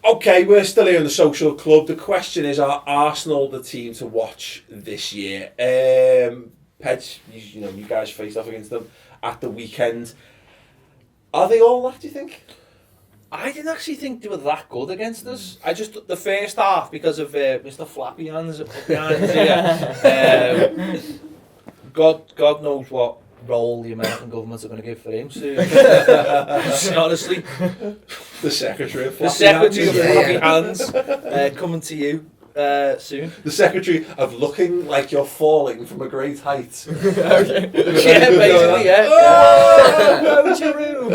Okay, we're still here in the social club. The question is, are Arsenal the team to watch this year? Pej, you guys faced off against them at the weekend. Are they all that, do you think? I didn't actually think they were that good against us. I just, the first half, because of Mr. Flappy Hands up behind here, God knows what role the American governments are going to give for him soon. Honestly. The secretary of Flappy Hands coming to you soon. The secretary of looking like you're falling from a great height. Okay. Yeah, basically, yeah. Oh, go to your room.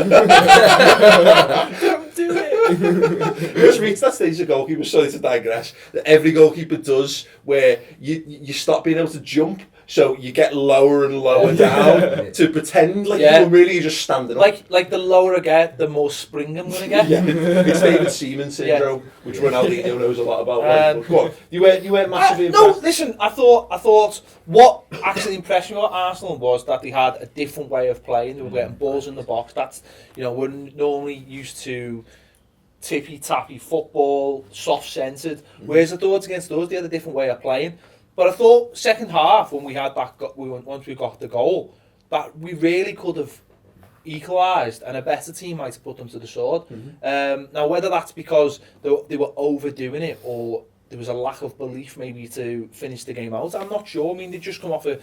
Don't do it. Which reached that stage of goalkeeper, sorry to digress, that every goalkeeper does, where you stop being able to jump, so you get lower and lower down to pretend like you're really just standing up. Like the lower I get, the more spring I'm going to get. Yeah, it's David Seaman syndrome, which Ronaldinho knows a lot about. Go on. You weren't massively impressed? No, listen, I thought what actually impressed me about Arsenal was that they had a different way of playing. They were getting balls in the box. That's, we're normally used to tippy-tappy football, soft-centred, whereas I thought against us they had a different way of playing. But I thought second half, when we had once we got the goal, that we really could have equalised, and a better team might have put them to the sword. Now, whether that's because they were overdoing it or there was a lack of belief maybe to finish the game out, I'm not sure. I mean, they just come off a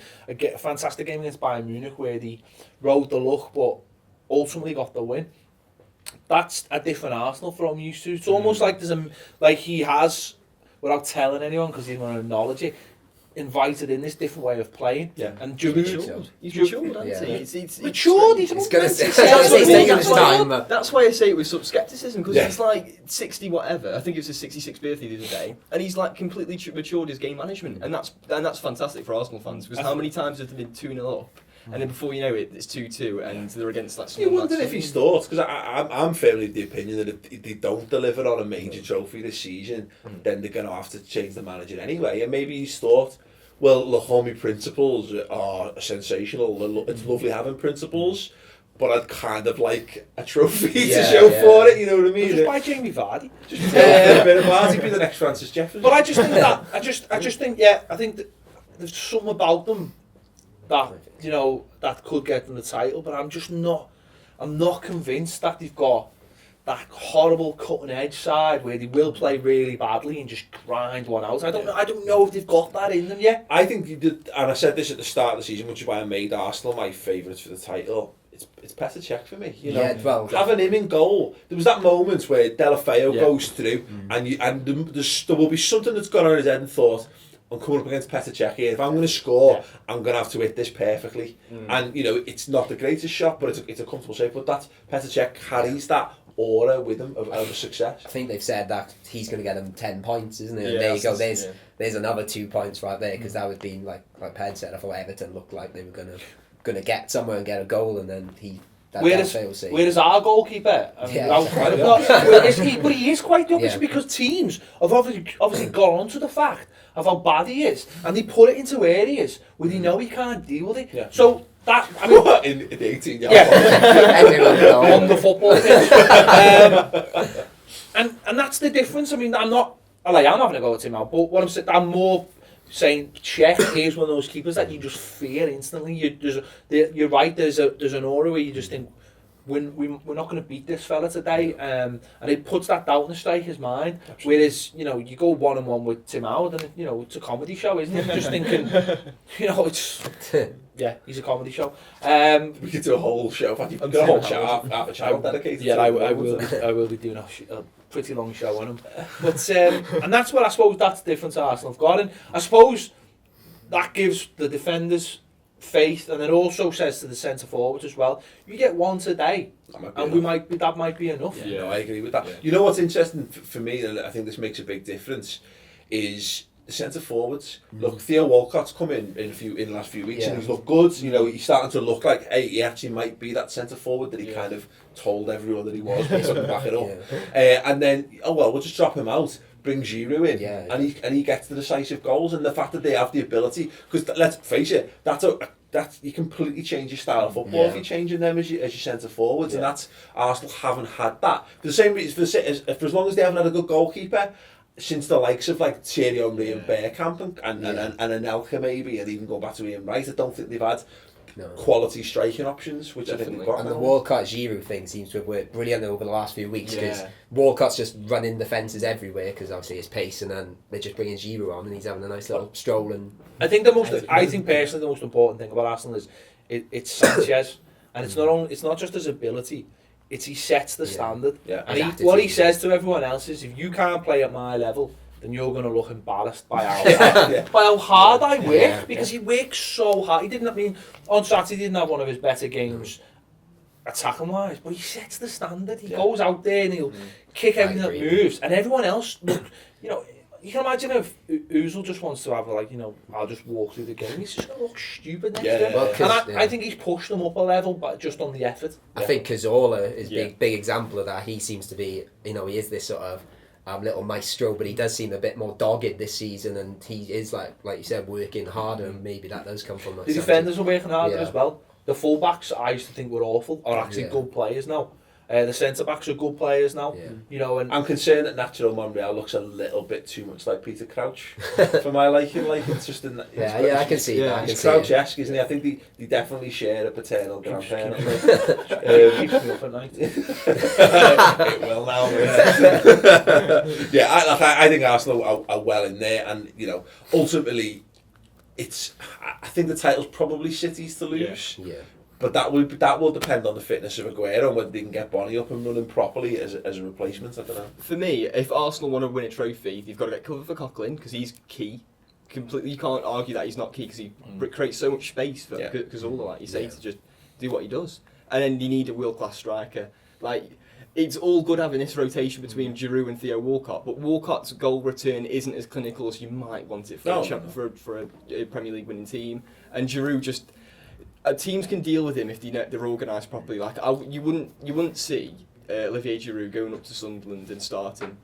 fantastic game against Bayern Munich where they rode the luck but ultimately got the win. That's a different Arsenal from I'm used to. It's almost like he has, without telling anyone because he didn't want to acknowledge it, invited in this different way of playing. Yeah. And He's matured, hasn't he? He's matured. He's gonna say that's why I say it with some scepticism, because he's like 60 whatever. I think it was his 66th birthday the other day, and he's like completely matured his game management, and that's fantastic for Arsenal fans, because how many times have they been 2-0 up? And then before you know it, it's 2-2, and they're against like. You wonder if he's thought, because I'm firmly of the opinion that if they don't deliver on a major trophy this season, then they're going to have to change the manager anyway. And maybe he's thought, well, look, all my principles are sensational. It's lovely having principles, but I'd kind of like a trophy to show for it. You know what I mean? Just buy Jamie Vardy. Just a bit of Vardy, be the next Francis Jefferson. But I just think that I think that there's something about them that that could get them the title, but I'm not convinced that they've got that horrible cutting edge side where they will play really badly and just grind one out. I don't know if they've got that in them yet. I think you did, and I said this at the start of the season, which is why I made Arsenal my favourites for the title. It's Petr Cech for me. Having him in goal. There was that moment where Delafeu goes through, and there will be something that's gone on in his head and thought, I'm coming up against Petr Cech here. If I'm going to score, I'm going to have to hit this perfectly. And it's not the greatest shot, but it's a comfortable shape. But that Petr Cech carries that aura with him of success. I think they've said that he's going to get them 10 points, isn't it? And there you go. There's another 2 points right there, because that would be like Ped said. I thought Everton looked like they were going to get somewhere and get a goal, and then Whereas our goalkeeper, but he is quite the opposite, because teams have obviously got onto the fact of how bad he is, and they put it into areas where they know he can't deal with it. So that, I mean, in the 18-yard on the football pitch, and that's the difference. I mean, I'm having a go at him now, but what I'm saying, I'm more saying Cech is one of those keepers that you just fear instantly. You're right. There's an aura where you just think, we're not going to beat this fella today, and it puts that doubt in the striker's mind. Absolutely. Whereas you go 1-on-1 with Tim Howard, and it's a comedy show, isn't it? Just thinking, it's he's a comedy show. We could do a whole show. Half a channel dedicated. Yeah, I will be doing a pretty long show on him. But and that's what I suppose that's the difference Arsenal have got, and I suppose that gives the defenders faith, and it also says to the centre forwards as well, you get one today, and that might be enough. Yeah, I agree with that. Yeah. You know what's interesting for me, and I think this makes a big difference, is the centre forwards. Look, Theo Walcott's come in the last few weeks, and he's looked good. He's starting to look like, hey, he actually might be that centre forward that he kind of told everyone that he was, but couldn't back it up. And then, we'll just drop him out. Bring Giroud in, and he gets the decisive goals, and the fact that they have the ability, because let's face it, that's you completely change your style of football if you're changing them as your centre forwards, and that's Arsenal haven't had that for the same reason for as long as they haven't had a good goalkeeper since the likes of like Thierry Henry and Bergkamp and Anelka maybe, and even going back to Ian Wright. I don't think they've had quality striking options, which I think we've got. And the Walcott-Giroud thing seems to have worked brilliantly over the last few weeks, because Walcott's just running the fences everywhere because obviously his pace, and then they're just bringing Giroud on and he's having a nice little stroll. And I think personally the most important thing about Arsenal is it's Sanchez, and it's not just his ability. He sets the standard. Yeah. And what he says to everyone else is, if you can't play at my level, then you're going to look embarrassed by how hard I work, because he works so hard. On Saturday he didn't have one of his better games attacking wise, but he sets the standard. He goes out there and he'll kick everything that moves, and everyone else, you can imagine if Ozil just wants to have I'll just walk through the game. He's just going to look stupid next to him. Well, I think he's pushed them up a level, but just on the effort. I think Cazorla is a big example of that. He seems to be, he is this sort of little maestro, but he does seem a bit more dogged this season, and he is like you said, working harder, and maybe that does come from that. The defenders are working harder as well. The full-backs I used to think were awful are actually good players now. The centre-backs are good players now. And I'm concerned that Nacho Monreal looks a little bit too much like Petr Crouch for my liking. Like, it's just I can see that. He's Crouch-esque, isn't he? I think they definitely share a paternal grandparent. Keeps me up at night. It will now. I think Arsenal are well in there, and ultimately, I think the title's probably City's to lose. Yeah. But that will depend on the fitness of Aguero, and whether they can get Bonnie up and running properly as a replacement. I don't know. For me, if Arsenal want to win a trophy, they've got to get cover for Coughlin, because he's key. Completely, you can't argue that he's not key, because he creates so much space for Cazorla, like you say, to just do what he does. And then you need a world-class striker. Like, it's all good having this rotation between Giroud and Theo Walcott, but Walcott's goal return isn't as clinical as you might want it for a Premier League winning team. And Giroud just... teams can deal with him if they're organised properly. Like you wouldn't see Olivier Giroud going up to Sunderland and starting.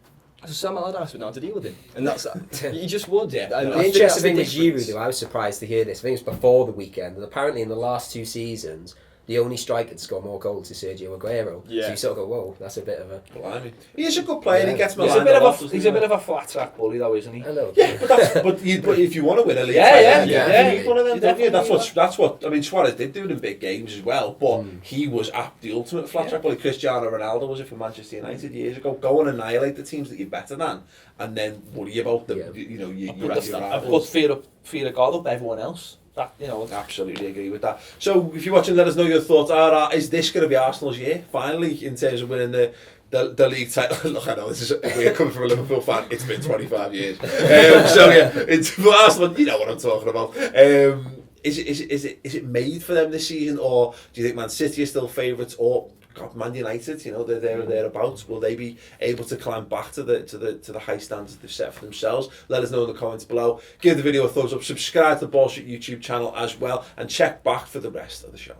So Sam Allardyce would know how to deal with him, and that's you just would. The interesting thing with Giroud, though, I was surprised to hear this. I think it was before the weekend, and apparently in the last 2 seasons, the only striker to score more goals is Sergio Aguero. Yeah. So you sort of go, whoa, that's a bit of a... Blimey. He is a good player, he gets He's a bit of a flat track bully, though, isn't he? Yeah, but if you want to win a league you need one of them, don't you? That's what I mean, Suarez did do it in big games as well, but he was the ultimate flat track bully. Cristiano Ronaldo was it for Manchester United years ago. Go and annihilate the teams that you're better than, and then worry about them. Put fear of God up everyone else. Absolutely agree with that. So if you're watching, let us know your thoughts. Is this going to be Arsenal's year finally in terms of winning the league title? Look, I know this is we're coming from a Liverpool fan. It's been 25 years. It's for Arsenal. You know what I'm talking about. Is it made for them this season, or do you think Man City are still favourites, or Man United? They're there and thereabouts. Will they be able to climb back to the high standards they've set for themselves? Let us know in the comments below. Give the video a thumbs up. Subscribe to the Ball Street YouTube channel as well, and check back for the rest of the show.